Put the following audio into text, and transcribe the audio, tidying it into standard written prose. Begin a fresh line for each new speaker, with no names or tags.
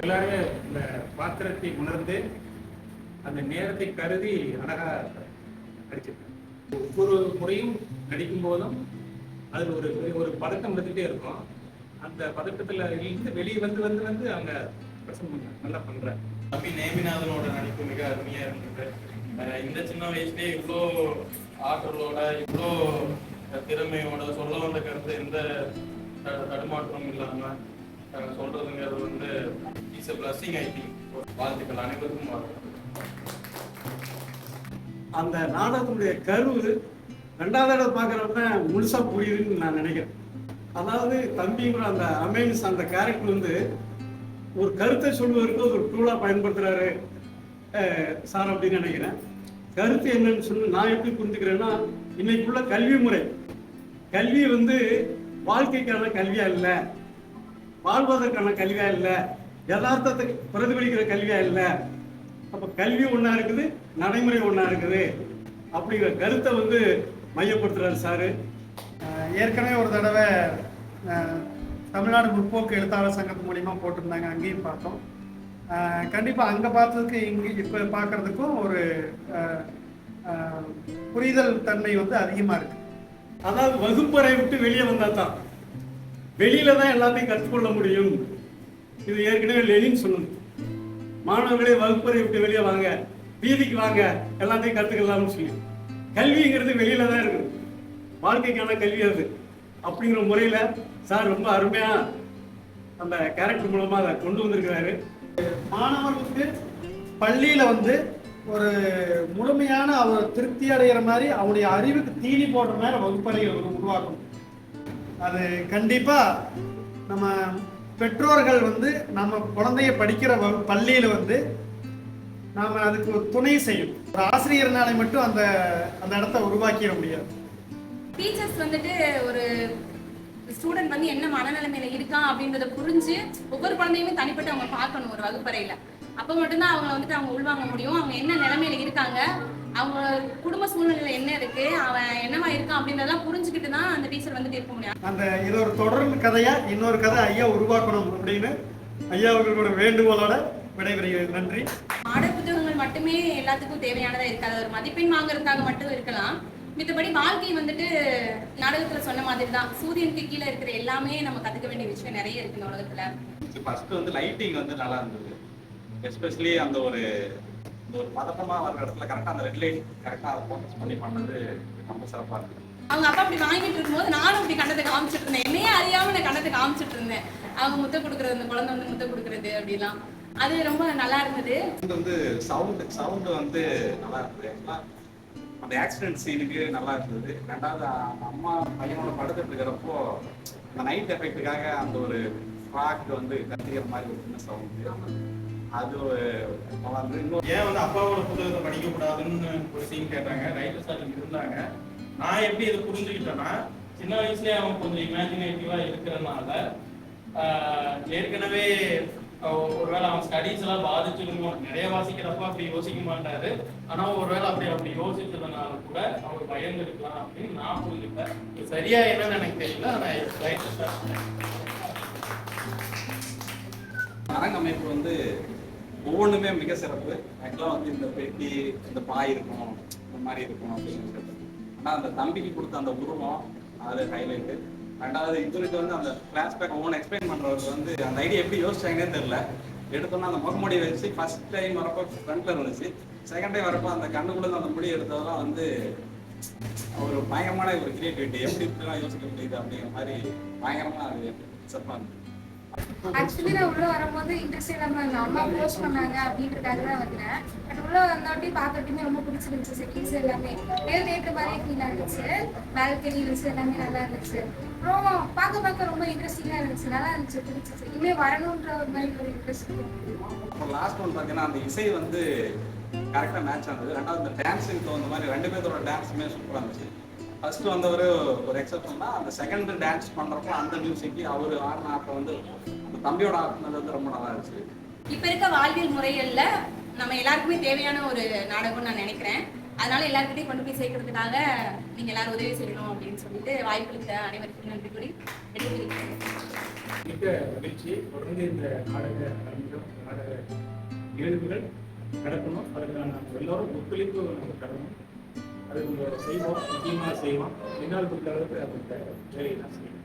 எல்லாரும் இந்த பாத்திரத்தை உணர்ந்து அந்த நேரத்தை கருதி அழகா நடிச்சிருக்காங்க. ஒவ்வொரு முறையும் நடிக்கும் போதும் அதில் ஒரு ஒரு பதட்டம் இருந்துகிட்டே இருக்கும். அந்த பதட்டத்தில் இருந்து வெளியே வந்து வந்து வந்து அவங்க நல்லா பண்றாங்க.
தம்பி நேமிநாதனோட நடிப்பு மிக அருமையா இருந்தது. இந்த சின்ன வயசுலேயே இவ்வளோ ஆற்றலோட இவ்வளோ திறமையோட சொல்ல வந்த கருத்து எந்த தடுமாற்றமும் இல்லாம சொல்றதுங்கிறது வந்து it's a blessing. I think வாழ்த்துக்கள் அனைவருக்கும் வாழ்த்துக்கள்.
அந்த நாடகத்துடைய கருவு ரெண்டாவது தடவை பார்க்குறப்ப முழுசா புரியுதுன்னு நான் நினைக்கிறேன். அதாவது தம்பிங்கிற அந்த அமேன்ஸ் அந்த கேரக்டர் வந்து ஒரு கருத்தை சொல்வதற்கு ஒரு டூலாக பயன்படுத்துகிறாரு சார் அப்படின்னு நினைக்கிறேன். கருத்து என்னன்னு சொல்லி நான் எப்படி புரிஞ்சுக்கிறேன்னா, இன்னைக்குள்ள கல்வி முறை கல்வி வந்து வாழ்க்கைக்கான கல்வியா இல்லை, வாழ்வதற்கான கல்வியா இல்லை, யதார்த்தத்தை பிரதிபலிக்கிற கல்வியா இல்லை. அப்போ கல்வி ஒன்றா இருக்குது, நடைமுறை ஒன்றா இருக்குது அப்படிங்கிற கருத்தை வந்து மையப்படுத்துறாரு சாரு.
ஏற்கனவே ஒரு தடவை தமிழ்நாடு முற்போக்கு எழுத்தாளர் சங்கத்து மூலிமா போட்டிருந்தாங்க, அங்கேயும் பார்த்தோம். கண்டிப்பாக அங்கே பார்த்ததுக்கு இங்கே இப்போ பார்க்குறதுக்கும் ஒரு புரிதல் தன்மை வந்து அதிகமாக இருக்குது.
அதாவது வகுப்பறை விட்டு வெளியே வந்தால் தான் வெளியில தான் எல்லாத்தையும் கற்றுக்கொள்ள முடியும். இது ஏற்கனவே லெனின் சொன்னது. மாணவர்களே வகுப்பறை விட்டு வெளியே வாங்க, வீதிக்கு வாங்க, எல்லாத்தையும் கற்றுக்கலாம்னு சொல்லி. கல்விங்கிறது வெளியில தான் இருக்குது, வாழ்க்கைக்கான கல்வி அது அப்படிங்கிற முறையில் சார் ரொம்ப அருமையா அந்த கேரக்டர் மூலமா அதை கொண்டு வந்திருக்கிறாரு.
மாணவர்களுக்கு பள்ளியில வந்து ஒரு முழுமையான அவர் திருப்தி அடைகிற மாதிரி அவருடைய அறிவுக்கு தீனி போடுற மாதிரி வகுப்பறைகள் உருவாக்கணும். அது கண்டிப்பா நம்ம பெற்றோர்கள் வந்து நம்ம குழந்தைய படிக்கிற பள்ளியில வந்து நாம அதுக்கு ஒரு துணை செய்யும். ஒரு ஆசிரியர்னாலே மட்டும் அந்த அந்த இடத்த உருவாக்கிட முடியாது.
டீச்சர்ஸ் வந்துட்டு ஒரு ஸ்டூடெண்ட் வந்து என்ன மனநிலைமையில இருக்கான் அப்படின்றத புரிஞ்சு ஒவ்வொரு குழந்தையுமே தனிப்பட்டு அவங்க பார்க்கணும் ஒரு வகுப்பறையில. அப்போ மட்டும்தான் அவங்க வந்துட்டு அவங்க உள்வாங்க முடியும். அவங்க என்ன நிலைமையில இருக்காங்க, அவங்க குடும்ப சூழ்நிலையில என்ன இருக்கு, அவன் என்னவா இருக்கான் அப்படின்றதெல்லாம் புரிஞ்சுக்கிட்டு தான் அந்த டீச்சர் வந்துட்டு இருக்க முடியும்.
அந்த இது ஒரு தொடர் கதையா இன்னொரு கதை ஐயா உருவாக்கணும் அப்படின்னு ஐயா அவர்களோட வேண்டுகோளோட விடைபெறுகிறது. நன்றி.
பாட புத்தகங்கள் மட்டுமே எல்லாத்துக்கும் தேவையானதா இருக்காது, ஒரு மதிப்பெண் வாங்குறதுக்காக மட்டும் இருக்கலாம். மித்தபடி வாழ்க்கை வந்துட்டு நாடகத்துல சொன்ன மாதிரி தான், சூரியனுக்கு கீழே இருக்கிற எல்லாமே நம்ம கத்துக்க வேண்டிய விஷயம் நிறைய இருக்கு இந்த உலகத்துல.
ஃபர்ஸ்ட் வந்து லைட்டிங் வந்து நல்லா இருந்தது. எஸ்பெஷலி அந்த ஒரு பதட்டமா வர இடத்துல கரெக்டா அந்த ரெட் லைட் கரெக்டா அதை ஃபோக்கஸ் பண்ணி பண்ணது ரொம்ப சிறப்பா இருக்கு.
அவங்க அப்பா அப்படி வாங்கிட்டு இருக்கும்போது நானும் அப்படி கண்ணத்தை காமிச்சிட்டு இருந்தேன். என்னையே அறியாம நான் கண்ணத்தை காமிச்சிட்டு இருந்தேன். அவங்க முத்த கொடுக்கறது, அந்த குழந்தை வந்து முத்த கொடுக்கறது அப்படிலாம், அது ரொம்ப நல்லா இருந்தது.
இது வந்து சவுண்ட் வந்து நல்லா இருந்தது. அந்த ஆக்சிடென்ட் சீனுக்கு நல்லா இருந்தது. ரெண்டாவது அம்மா பையனோட படுத்துட்டு இருக்கிறப்போ அந்த நைட் எஃபெக்டுக்காக அந்த ஒரு ஃப்ராக் வந்து கத்திக்கிற மாதிரி ஒரு சின்ன சவுண்டு, அது நல்லா இருந்தது. இன்னும் ஏன் வந்து அப்பாவோட புத்தகத்தை படிக்கக்கூடாதுன்னு ஒரு சீன் கேட்டாங்க, ரைட்டர் சார் இருந்தாங்க. நான் எப்படி இதை புரிஞ்சுக்கிட்டேன்னா, சின்ன வயசுலேயே அவன் கொஞ்சம் இமேஜினேட்டிவா இருக்கிறதுனால ஏற்கனவே ஒருவேளை அவன் ஸ்டடீஸ் எல்லாம் பாதிச்சிருமோ, நிறைய வாசிக்கிறப்ப அப்படி யோசிக்க மாட்டாரு. ஆனா ஒருவேளை அப்படி யோசிச்சதுனால கூட அவர் பயந்து இருக்கலாம் அப்படின்னு நான் புரிஞ்சுப்பேன். சரியா என்னன்னு எனக்கு தெரியல. அரங்கமைப்பு வந்து ஒவ்வொன்றுமே மிக சிறப்பு. ஆக்சுவலாக வந்து இந்த பெட்டி, இந்த பாய் இருக்கும், இந்த மாதிரி இருக்கும் அப்படின்னு. ஆனால் அந்த தம்பிக்கு கொடுத்த அந்த உருவம் அது ஹைலைட்டு. ரெண்டாவது இவருக்கு வந்து அந்த ஃபிளாஷ்பேக் ஒவ்வொன்று எக்ஸ்பிளைன் பண்ணுறவருக்கு வந்து அந்த ஐடியா எப்படி யோசிச்சாங்கன்னே தெரியல. எடுத்தோன்னா அந்த முகமுடி வச்சு ஃபர்ஸ்ட் டைம் வரப்போ ஃப்ரண்ட்ல இருந்துச்சு, செகண்ட் டைம் வரப்போ அந்த கண்ணுக்குள்ள அந்த முடி எடுத்ததெல்லாம் வந்து ஒரு பயங்கரமான ஒரு கிரியேட்டிவிட்டி. எப்படி இப்படிலாம் யோசிக்க முடியுது அப்படிங்கிற மாதிரி பயங்கரமாக அது சிறப்பாக இருந்துச்சு.
ஆக்சுவலி நான் உள்ள வரும்போது இன்ட்ரெஸ்ட் இல்லாம அம்மா போஸ்ட் பண்ணாங்க அப்படின்றதுக்காக தான் வந்தேன். பட் உள்ள வந்தாட்டி பார்த்துட்டுமே ரொம்ப பிடிச்சிருந்துச்சு. செட்டிங்ஸ் எல்லாமே தேட்டர் மாதிரியே ஃபீல் ஆகிடுச்சு. பால்கனி இருந்துச்சு, எல்லாமே நல்லா இருந்துச்சு. அப்புறம் பார்க்க ரொம்ப இன்ட்ரெஸ்டிங்காக இருந்துச்சு, நல்லா இருந்துச்சு, பிடிச்சிச்சு. இனிமேல் வரணுன்ற ஒரு மாதிரி ஒரு இன்ட்ரெஸ்ட்.
அப்புறம் லாஸ்ட் ஒன் பார்த்தீங்கன்னா அந்த இசை வந்து கரெக்டாக மேட்ச் ஆனது. ரெண்டாவது இந்த டான்ஸுக்கு தகுந்த மாதிரி ரெண்டு பேர்த்தோட டான்ஸுமே சூப்பராக இருந்துச்சு. ஃபர்ஸ்ட் வந்தவர் ஒரு எக்ஸப்ஷன் தான். அந்த செகண்ட் டான்ஸ் பண்ணுறப்போ அந்த மியூசிக்கு அவர் ஆடின ஆட்டம் வந்து அந்த தம்பியோட ஆடினது வந்து ரொம்ப நல்லா இருந்துச்சு.
இப்ப இருக்க வாழ்வியல் முறைகள்ல நம்ம எல்லாருக்குமே தேவையான ஒரு நாடகம்னு நான் நினைக்கிறேன். அதனால எல்லாருக்கிட்டையும் கொண்டு போய் சேர்க்கறதுக்காக நீங்க எல்லாரும் உதவி செய்யணும் அப்படின்னு சொல்லிட்டு வாய்ப்புகளுக்கு அனைவருக்கும் நன்றி கூறி
மிக மகிழ்ச்சி. தொடர்ந்து இந்த நாடக நாடக நிகழ்வுகள் நடக்கணும். அதுக்கான நம்ம எல்லோரும் ஒத்துழைப்பு நம்ம தரணும். அது நம்ம செய்வோம், முக்கியமாக செய்வோம். என்னால் பொறுத்த அளவுக்கு அந்த வேலையை நான் செய்வோம்.